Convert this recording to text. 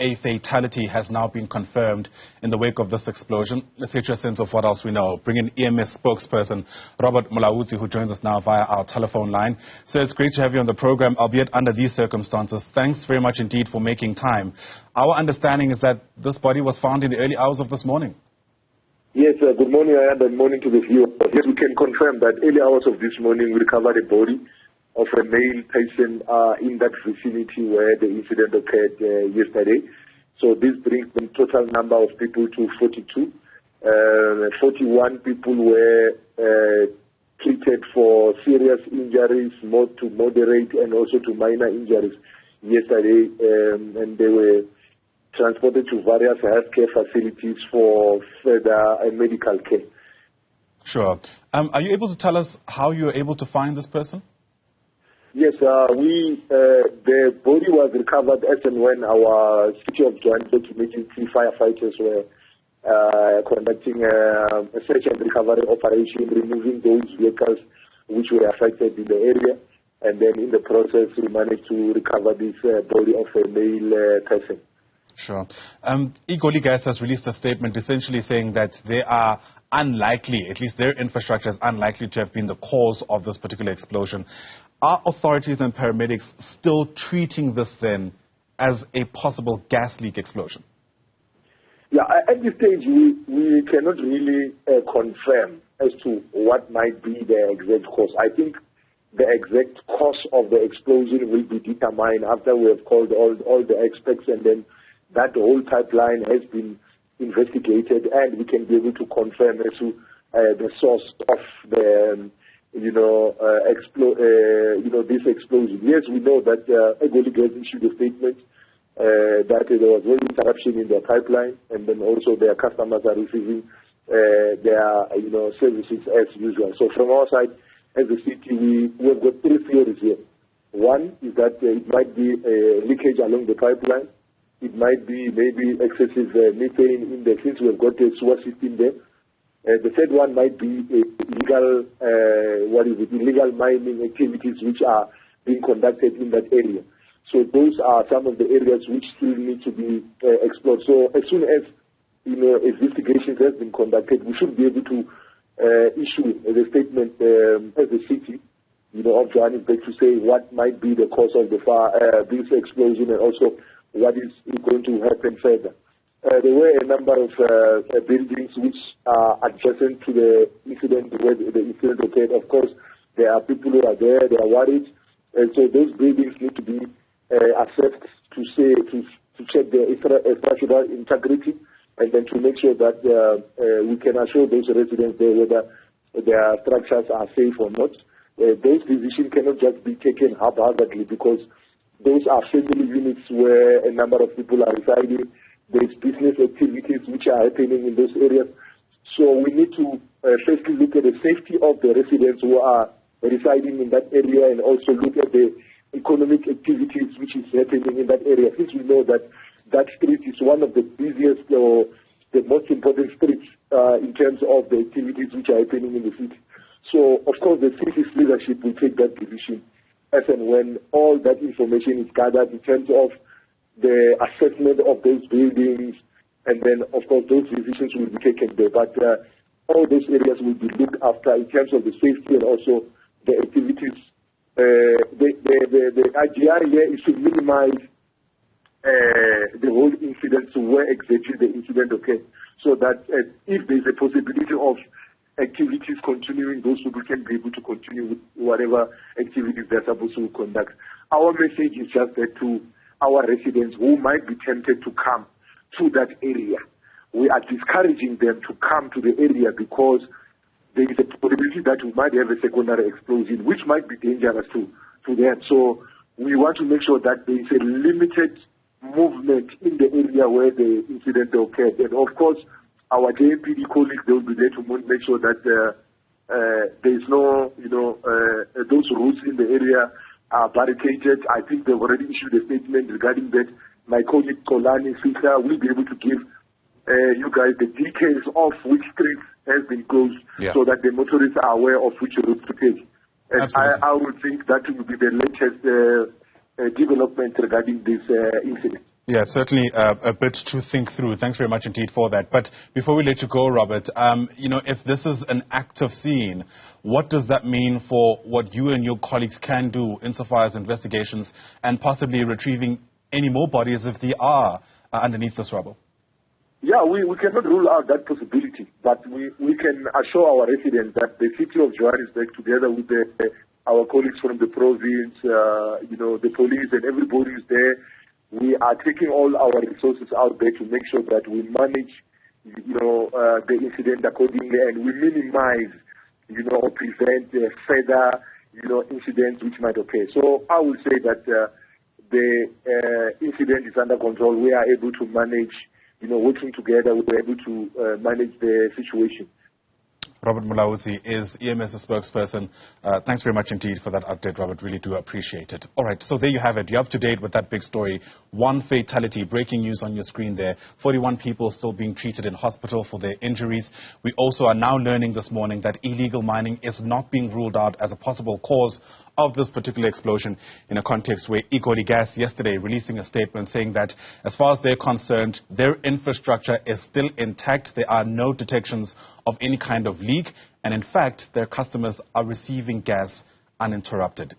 a fatality has now been confirmed in the wake of this explosion. Let's get you a sense of what else we know. Bring in EMS spokesperson Robert Mulaudzi, who joins us now via our telephone line. So it's great to have you on the program, albeit under these circumstances. Thanks very much indeed for making time. Our understanding is that this body was found in the early hours of this morning. Yes, good morning, Ayanda, and morning to the viewer. Yes, we can confirm that early hours of this morning we recovered a body of a male patient in that vicinity where the incident occurred yesterday. So this brings the total number of people to 42. 41 people were treated for serious injuries, to moderate and also to minor injuries yesterday, and they were transported to various healthcare facilities for further medical care. Sure. Are you able to tell us how you were able to find this person? Yes, the body was recovered as and when our City of Johannesburg emergency firefighters were conducting a search and recovery operation, removing those vehicles which were affected in the area, and then in the process we managed to recover this body of a male person. Sure. Egoli Gas has released a statement essentially saying that they are unlikely, at least their infrastructure is unlikely to have been the cause of this particular explosion. Are authorities and paramedics still treating this then as a possible gas leak explosion? Yeah, at this stage we cannot really confirm as to what might be the exact cause. I think the exact cause of the explosion will be determined after we have called all the experts, and then that whole pipeline has been investigated, and we can be able to confirm as to the source of the this explosion. Yes, we know that Egoli Gas issued a statement that there was no interruption in their pipeline, and then also their customers are receiving their services as usual. So from our side, as a city, we have got three theories here. One is that it might be a leakage along the pipeline. It might be maybe excessive methane in there since we've got a sewer system there. The third one might be illegal mining activities which are being conducted in that area. So those are some of the areas which still need to be explored. So as soon as investigations have been conducted, we should be able to issue the statement as a city, of Johannesburg, to say what might be the cause of the this explosion, and also what is going to happen further. There were a number of buildings which are adjacent to the incident where the incident occurred. Of course, there are people who are there, they are worried, and so those buildings need to be assessed to check their structural integrity, and then to make sure that we can assure those residents there whether their structures are safe or not. Those decisions cannot just be taken haphazardly, because those are family units where a number of people are residing. There's business activities which are happening in those areas. So we need to firstly look at the safety of the residents who are residing in that area, and also look at the economic activities which is happening in that area, since we know that that street is one of the busiest or the most important streets in terms of the activities which are happening in the city. So, of course, the city's leadership will take that decision as and when all that information is gathered in terms of the assessment of those buildings, and then, of course, those decisions will be taken there. But all those areas will be looked after in terms of the safety and also the activities. The idea here is to minimize the whole incident to where exactly the incident occurred, so that if there's a possibility of activities continuing, those people can be able to continue with whatever activities they're supposed to conduct. Our message is just that to our residents who might be tempted to come to that area, we are discouraging them to come to the area, because there is a possibility that we might have a secondary explosion, which might be dangerous to them. So we want to make sure that there is a limited movement in the area where the incident occurred. And of course, our JMPD colleagues, they will be there to make sure that there is no, those routes in the area are barricaded. I think they've already issued a statement regarding that. My colleague Kolani Fika will be able to give you guys the details of which streets has been closed, so that the motorists are aware of which routes to take. And I would think that will be the latest development regarding this incident. Yeah, it's certainly a bit to think through. Thanks very much indeed for that. But before we let you go, Robert, if this is an active scene, what does that mean for what you and your colleagues can do insofar as investigations and possibly retrieving any more bodies if they are underneath this rubble? Yeah, we cannot rule out that possibility, but we can assure our residents that the city of Johannesburg, together with our colleagues from the province, the police and everybody is there, we are taking all our resources out there to make sure that we manage, the incident accordingly, and we minimize, or prevent further, incidents which might occur. So I would say that the incident is under control. We are able to manage, working together, we were able to manage the situation. Robert Mulaudzi is EMS's spokesperson. Thanks very much indeed for that update, Robert. Really do appreciate it. All right, so there you have it. You're up to date with that big story. One fatality, breaking news on your screen there. 41 people still being treated in hospital for their injuries. We also are now learning this morning that illegal mining is not being ruled out as a possible cause of this particular explosion, in a context where Egoli Gas yesterday releasing a statement saying that as far as they're concerned, their infrastructure is still intact. There are no detections of any kind of leak, and in fact, their customers are receiving gas uninterrupted.